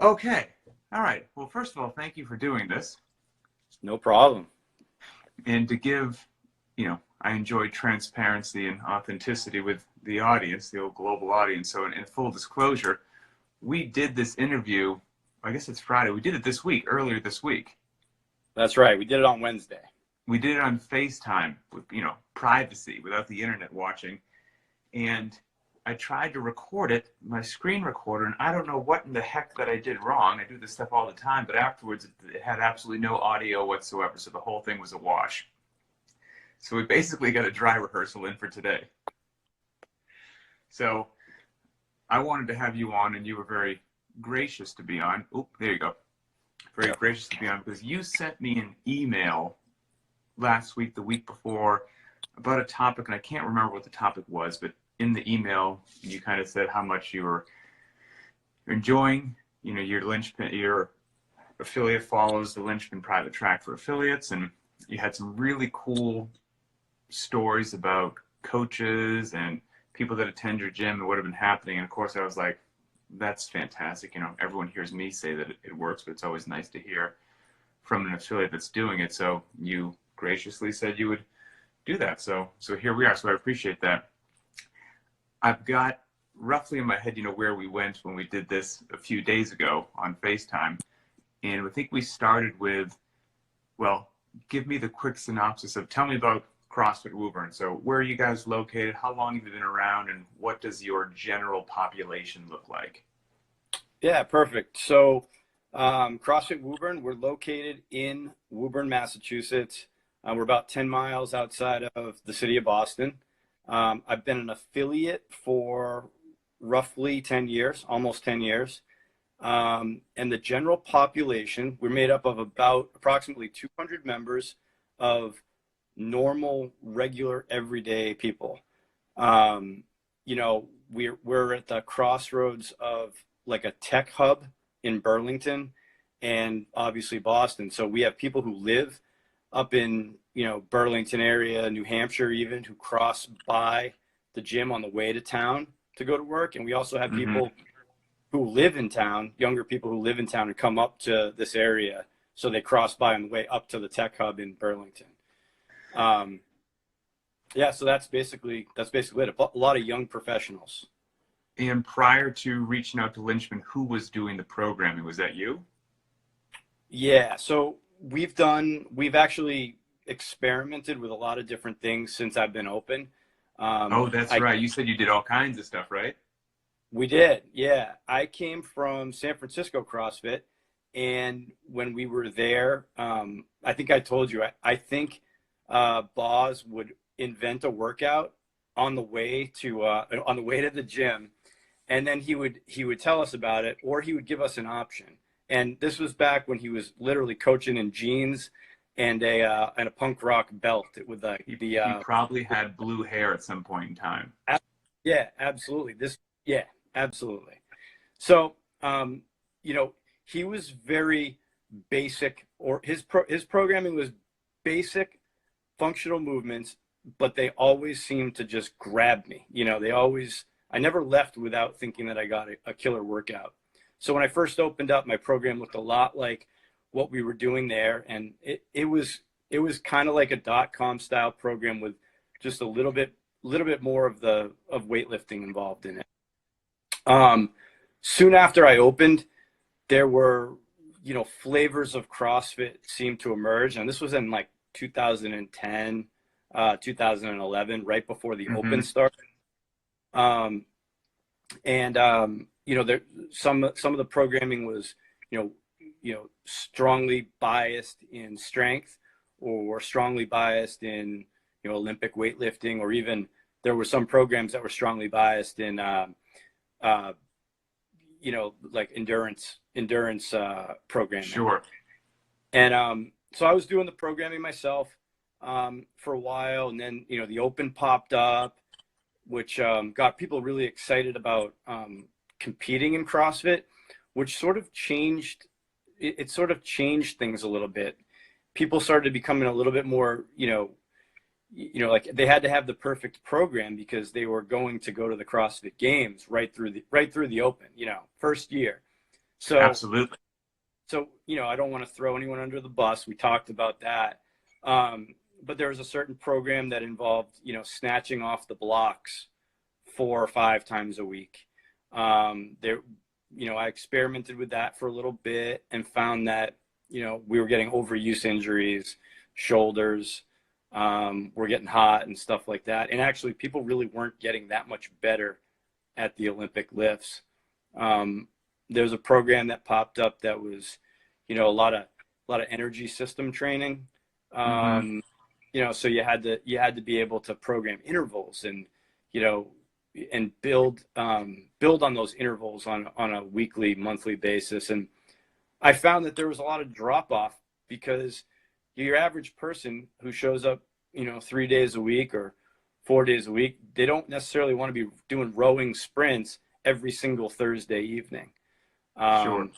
Okay. All right. Well, first of all, thank you for doing this. No problem. And to give, I enjoy transparency and authenticity with the audience, the old global audience. So in full disclosure, we did this interview, I guess it's Friday. We did it this week, earlier this week. That's right. We did it on Wednesday. We did it on FaceTime with, privacy, without the internet watching. And I tried to record it, my screen recorder, and I don't know what in the heck that I did wrong. I do this stuff all the time, but afterwards it had absolutely no audio whatsoever, so the whole thing was a wash. So we basically got a dry rehearsal in for today. So I wanted to have you on, and you were very gracious to be on. Oh, there you go. Very gracious to be on, because you sent me an email last week, the week before, about a topic, and I can't remember what the topic was, but in the email, you kind of said how much you were enjoying, your Linchpin, your affiliate follows the Linchpin private track for affiliates, and you had some really cool stories about coaches and people that attend your gym and what have been happening. And of course, I was like, that's fantastic. Everyone hears me say that it works, but it's always nice to hear from an affiliate that's doing it. So you graciously said you would do that. So here we are. So I appreciate that. I've got roughly in my head, where we went when we did this a few days ago on FaceTime. And I think we started with, well, give me the quick synopsis of, tell me about CrossFit Woburn. So where are you guys located? How long have you been around? And what does your general population look like? Yeah, perfect. So CrossFit Woburn, we're located in Woburn, Massachusetts. We're about 10 miles outside of the city of Boston. I've been an affiliate for roughly 10 years, almost 10 years. And the general population, we're made up of approximately 200 members of normal, regular, everyday people. We're at the crossroads of like a tech hub in Burlington and obviously Boston. So we have people who live up in, Burlington area, New Hampshire even, who cross by the gym on the way to town to go to work. And we also have people who live in town, younger people who live in town and come up to this area. So they cross by on the way up to the tech hub in Burlington. So that's basically it. A lot of young professionals. And prior to reaching out to Linchpin, who was doing the programming? Was that you? Yeah. So we've actually experimented with a lot of different things since I've been open. That's right. You said you did all kinds of stuff, right? We did. Yeah. I came from San Francisco CrossFit. And when we were there, I think I told you, I think Boz would invent a workout on the way to the gym, and then he would tell us about it, or he would give us an option. And this was back when he was literally coaching in jeans and a punk rock belt with he probably had blue hair at some point in time. Yeah, absolutely. Absolutely. So he was very basic, or his programming was basic functional movements, but they always seemed to just grab me. I never left without thinking that I got a killer workout. So when I first opened up, my program looked a lot like what we were doing there. And it was kind of like a .com style program with just a little bit more of weightlifting involved in it. Soon after I opened, there were, flavors of CrossFit seemed to emerge. And this was in like 2010, 2011, right before the open started. There some of the programming was, strongly biased in strength or strongly biased in, Olympic weightlifting, or even there were some programs that were strongly biased in, like endurance programming. Sure. And so I was doing the programming myself for a while, and then the open popped up, which got people really excited about competing in CrossFit, which sort of changed. It sort of changed things a little bit. People started becoming a little bit more, like they had to have the perfect program because they were going to go to the CrossFit Games right through the open, first year. So, Absolutely. so, I don't want to throw anyone under the bus. We talked about that. But there was a certain program that involved, snatching off the blocks 4 or 5 times a week. I experimented with that for a little bit and found that, we were getting overuse injuries, shoulders, were getting hot and stuff like that. And actually, people really weren't getting that much better at the Olympic lifts. There was a program that popped up that was, a lot of energy system training. So you had to be able to program intervals and, and build on those intervals on a weekly, monthly basis. And I found that there was a lot of drop off because your average person who shows up, 3 days a week or 4 days a week, they don't necessarily want to be doing rowing sprints every single Thursday evening. Sure.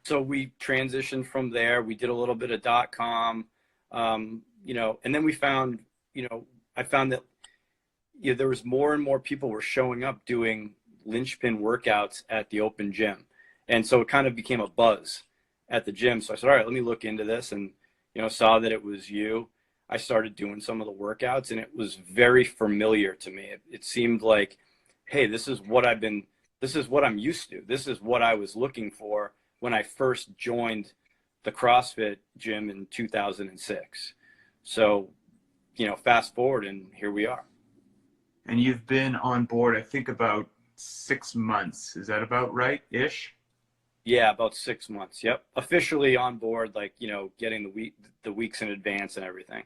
So we transitioned from there. We did a little bit of .com, and then we found, I found that there was more and more people were showing up doing Linchpin workouts at the open gym. And so it kind of became a buzz at the gym. So I said, all right, let me look into this, and, saw that it was you. I started doing some of the workouts, and it was very familiar to me. It seemed like, hey, this is what I'm used to. This is what I was looking for when I first joined the CrossFit gym in 2006. So, fast forward, and here we are. And you've been on board, I think, about 6 months. Is that about right-ish? Yeah, about 6 months. Yep. Officially on board, getting the weeks in advance and everything.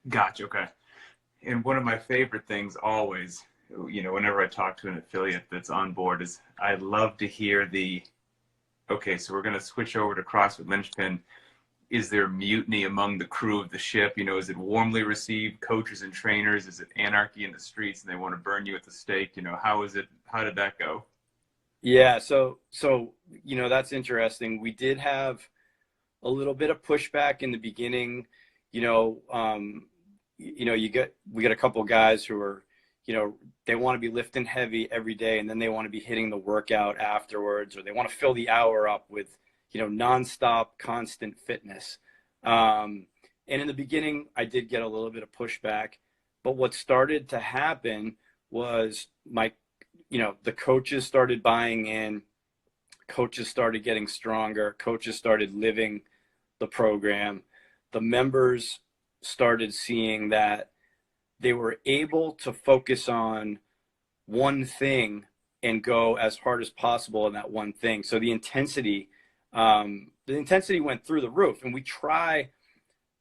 Gotcha. Okay. And one of my favorite things always, whenever I talk to an affiliate that's on board, is I love to hear okay, so we're going to switch over to CrossFit Linchpin. Is there mutiny among the crew of the ship? Is it warmly received, coaches and trainers? Is it anarchy in the streets and they want to burn you at the stake? How did that go? Yeah. So, that's interesting. We did have a little bit of pushback in the beginning. We got a couple of guys who are, they want to be lifting heavy every day, and then they want to be hitting the workout afterwards, or they want to fill the hour up with, nonstop, constant fitness. And in the beginning, I did get a little bit of pushback, but what started to happen was the coaches started buying in, coaches started getting stronger, coaches started living the program. The members started seeing that they were able to focus on one thing and go as hard as possible in that one thing. So the intensity went through the roof. And we try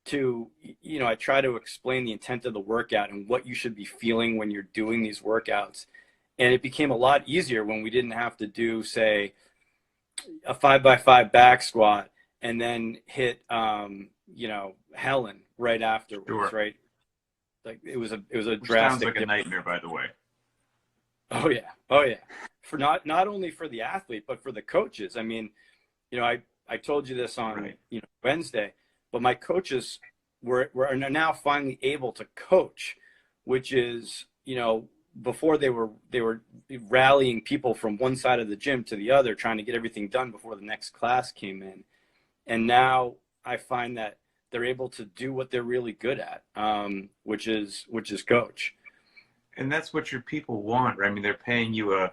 to, I try to explain the intent of the workout and what you should be feeling when you're doing these workouts. And it became a lot easier when we didn't have to do, say, a 5x5 back squat and then hit, Helen right afterwards, Sure. right? Like it was a Which drastic. sounds like a nightmare, by the way. Oh yeah. For not only for the athlete, but for the coaches. I mean, I told you this on Right. Wednesday, but my coaches are now finally able to coach, which is, before they were rallying people from one side of the gym to the other, trying to get everything done before the next class came in. And now I find that they're able to do what they're really good at, which is coach. And that's what your people want, right? I mean, they're paying you a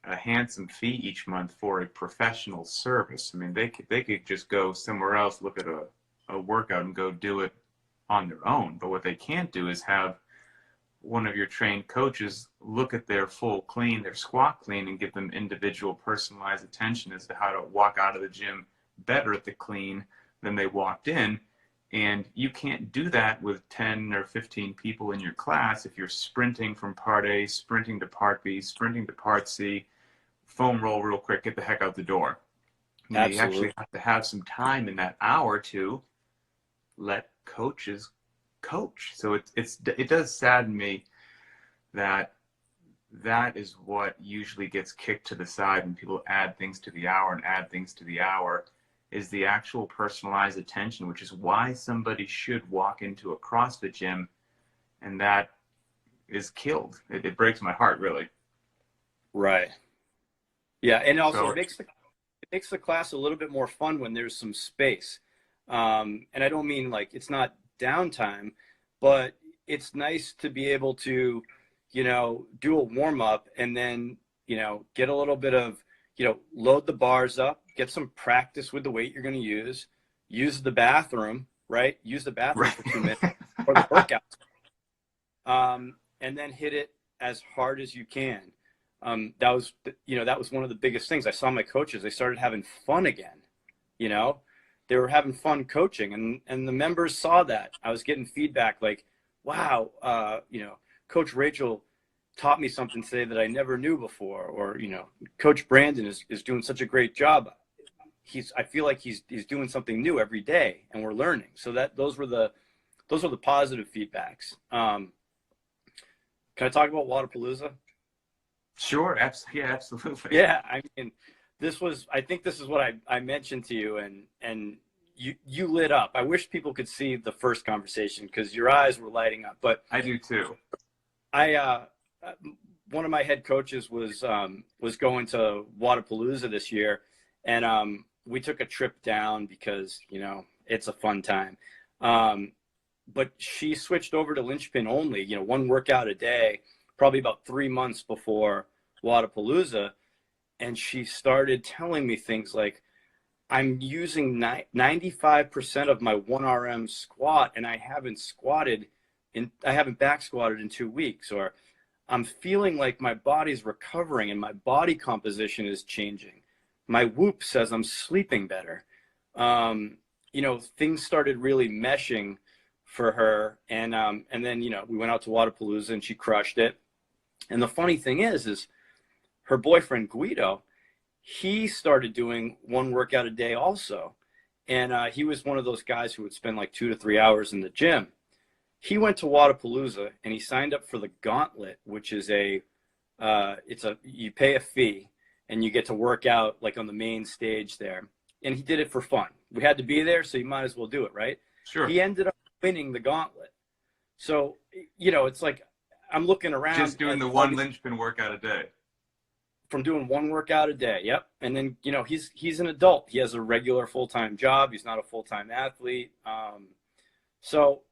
handsome fee each month for a professional service. I mean, they could just go somewhere else, look at a workout and go do it on their own. But what they can't do is have one of your trained coaches look at their full clean, their squat clean, and give them individual personalized attention as to how to walk out of the gym better at the clean than they walked in. And you can't do that with 10 or 15 people in your class if you're sprinting from part A, sprinting to part B, sprinting to part C, foam roll real quick, get the heck out the door. You actually have to have some time in that hour to let coaches coach. So it does sadden me that is what usually gets kicked to the side when people add things to the hour and add things to the hour, is the actual personalized attention, which is why somebody should walk into a CrossFit gym, and that is killed. It breaks my heart, really. Right. Yeah, and also So, it makes the class a little bit more fun when there's some space. And I don't mean like it's not downtime, but it's nice to be able to, do a warm up and then, get a little bit of, load the bars up, get some practice with the weight you're going to use the bathroom, right? Use the bathroom for 2 minutes or the workout. And then hit it as hard as you can. That was one of the biggest things. I saw my coaches, they started having fun again. They were having fun coaching, and the members saw that. I was getting feedback like, wow, Coach Rachel taught me something today that I never knew before, or, Coach Brandon is doing such a great job. I feel like he's doing something new every day, and we're learning. So those were the positive feedbacks. Can I talk about Wodapalooza? Sure. Yeah, absolutely. Yeah. I mean, I think this is what I mentioned to you, and you lit up. I wish people could see the first conversation because your eyes were lighting up, but I do too. One of my head coaches was going to Wodapalooza this year, and we took a trip down because, it's a fun time. But she switched over to Linchpin only, one workout a day, probably about 3 months before Wodapalooza. And she started telling me things like, I'm using 95% of my 1RM squat, and I haven't back squatted in 2 weeks, or I'm feeling like my body's recovering and my body composition is changing. My Whoop says I'm sleeping better. Things started really meshing for her. And then, we went out to Wodapalooza and she crushed it. And the funny thing is her boyfriend, Guido, he started doing one workout a day also. And he was one of those guys who would spend like 2 to 3 hours in the gym. He went to Wodapalooza and he signed up for the Gauntlet, which is you pay a fee and you get to work out like on the main stage there. And he did it for fun. We had to be there, so you might as well do it, right? Sure. He ended up winning the Gauntlet. So, it's like I'm looking around. Just doing the one Linchpin workout a day. From doing one workout a day, yep. And then, he's an adult. He has a regular full-time job. He's not a full-time athlete. So,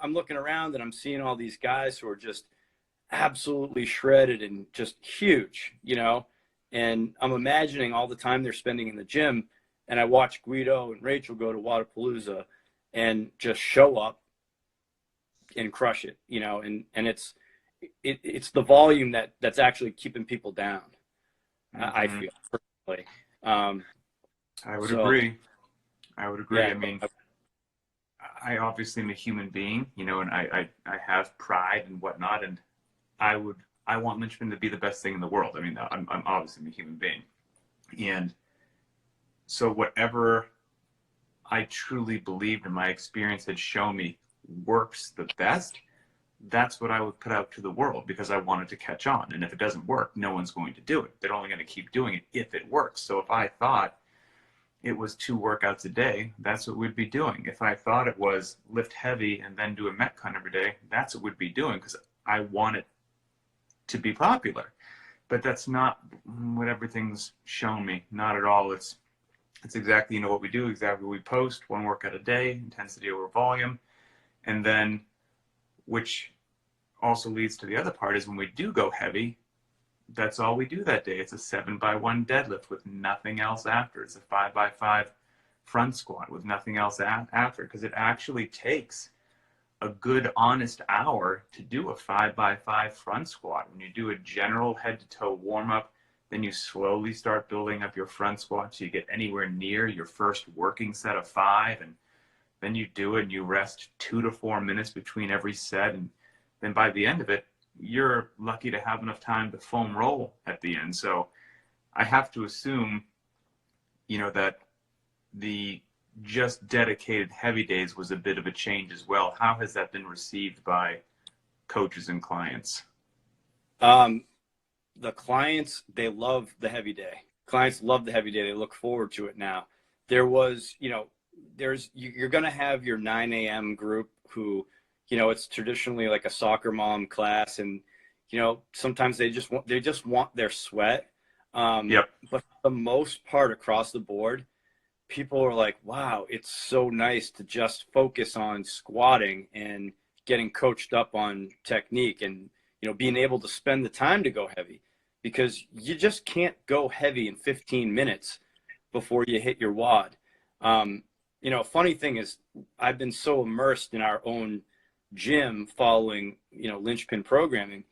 I'm looking around and I'm seeing all these guys who are just absolutely shredded and just huge, and I'm imagining all the time they're spending in the gym. And I watch Guido and Rachel go to Wodapalooza and just show up and crush it, and it's the volume that's actually keeping people down. I feel personally. I would agree. Yeah, I mean, I obviously am a human being, and I have pride and whatnot, and I want Linchpin to be the best thing in the world. I mean, I'm obviously a human being, and so whatever I truly believed and my experience had shown me works the best, that's what I would put out to the world because I wanted to catch on. And if it doesn't work, no one's going to do it. They're only going to keep doing it if it works. So if I thought it was 2 workouts a day, that's what we'd be doing. If I thought it was lift heavy and then do a Metcon every day, that's what we'd be doing because I want it to be popular. But that's not what everything's shown me. Not at all. It's exactly, what we do, exactly what we post, 1 workout a day, intensity over volume. And then, which also leads to the other part, is when we do go heavy, that's all we do that day. It's a 7x1 deadlift with nothing else after. It's a 5x5 front squat with nothing else after, because it actually takes a good, honest hour to do a 5x5 front squat. When you do a general head-to-toe warm-up, then you slowly start building up your front squat so you get anywhere near your first working set of 5, and then you do it and you rest 2 to 4 minutes between every set, and then by the end of it, you're lucky to have enough time to foam roll at the end. So I have to assume, that the just dedicated heavy days was a bit of a change as well. How has that been received by coaches and clients? The clients, they love the heavy day. Clients love the heavy day. They look forward to it now. You're going to have your 9 a.m. group who, it's traditionally like a soccer mom class. And, sometimes they just want their sweat. Yep. But for the most part, across the board, people are like, wow, it's so nice to just focus on squatting and getting coached up on technique and, being able to spend the time to go heavy, because you just can't go heavy in 15 minutes before you hit your WOD. Funny thing is, I've been so immersed in our own gym following, Linchpin programming,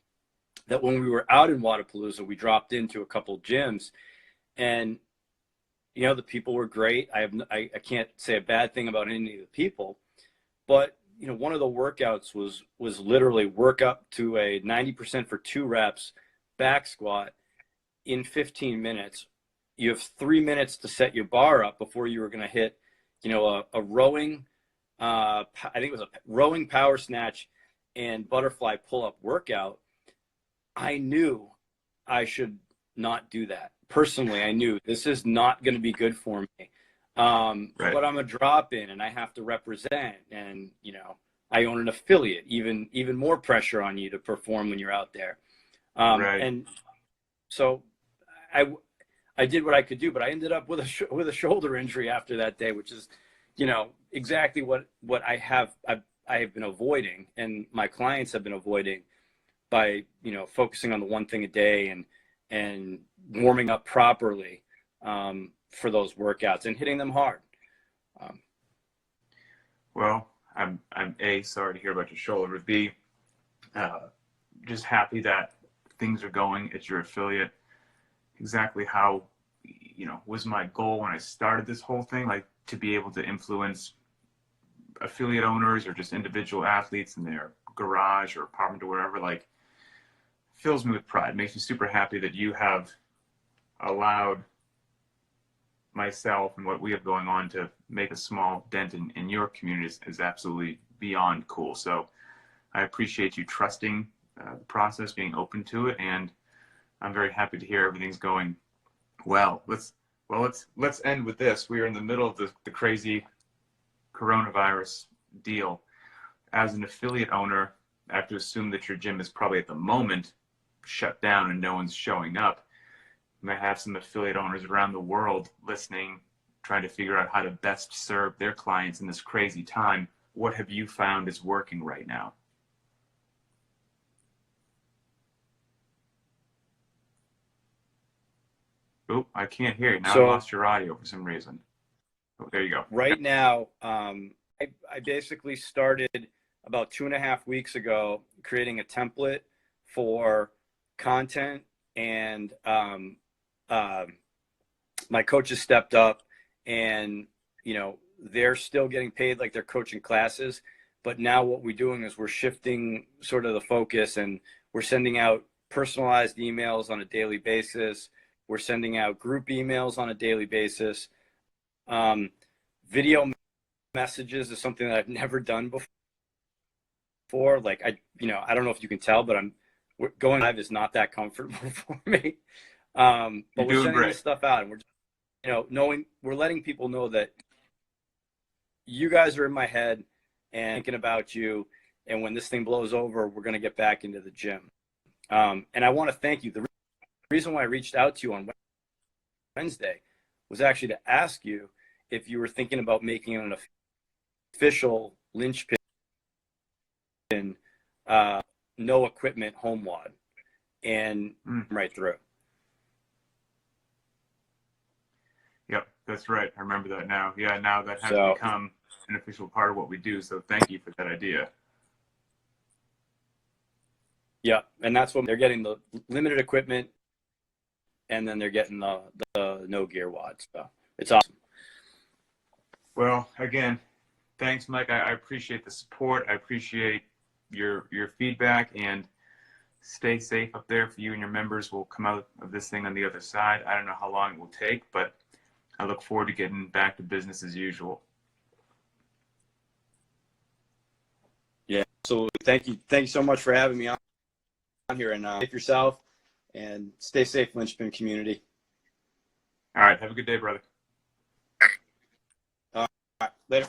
that when we were out in Wodapalooza, we dropped into a couple gyms, and the people were great. I can't say a bad thing about any of the people, but one of the workouts was literally work up to a 90% for 2 reps back squat in 15 minutes. You have 3 minutes to set your bar up before you were going to hit, a rowing, I think it was a rowing power snatch and butterfly pull-up workout. I knew I should not do that. Personally, I knew this is not going to be good for me. Right. But I'm a drop-in and I have to represent, and, I own an affiliate, even more pressure on you to perform when you're out there. Right. And so I did what I could do, but I ended up with a shoulder injury after that day, which is, exactly what I have been avoiding, and my clients have been avoiding, by, focusing on the one thing a day and warming up properly for those workouts and hitting them hard. Well, I'm A, sorry to hear about your shoulder. B, just happy that things are going at your affiliate exactly how, was my goal when I started this whole thing, like to be able to influence affiliate owners or just individual athletes in their garage or apartment or wherever, like, fills me with pride. Makes me super happy that you have allowed myself and what we have going on to make a small dent in your community is absolutely beyond cool. So I appreciate you trusting the process, being open to it, and I'm very happy to hear everything's going well. Let's end with this. We are in the middle of the crazy coronavirus deal. As an affiliate owner, I have to assume that your gym is probably at the moment shut down and no one's showing up. You might have some affiliate owners around the world listening, trying to figure out how to best serve their clients in this crazy time. What have you found is working right now? Oh, I can't hear you. Now I lost your audio for some reason. Oh, there you go. Right now, I basically started about 2.5 weeks ago creating a template for content, and my coaches stepped up, and they're still getting paid like they're coaching classes, but now what we're doing is we're shifting sort of the focus, and we're sending out personalized emails on a daily basis. We're sending out group emails on a daily basis. Video messages is something that I've never done before. Like, I don't know if you can tell, but going live is not that comfortable for me. But we're sending this stuff out, and we're just, we're letting people know that you guys are in my head and thinking about you. And when this thing blows over, we're going to get back into the gym. And I want to thank you. The reason why I reached out to you on Wednesday was actually to ask you if you were thinking about making an official Linchpin no equipment home WOD, and right through. Yep, that's right. I remember that now. Yeah, now that has become an official part of what we do. So thank you for that idea. Yeah, and that's what they're getting, the limited equipment, and then they're getting the no gear WOD. So it's awesome. Well, again, thanks, Mike. I appreciate the support. I appreciate your feedback, and stay safe up there for you and your members. We'll come out of this thing on the other side. I don't know how long it will take, but I look forward to getting back to business as usual. Yeah, absolutely. Thank you. Thank you so much for having me on here, and safe yourself and stay safe, Linchpin community. All right. Have a good day, brother. All right. Later.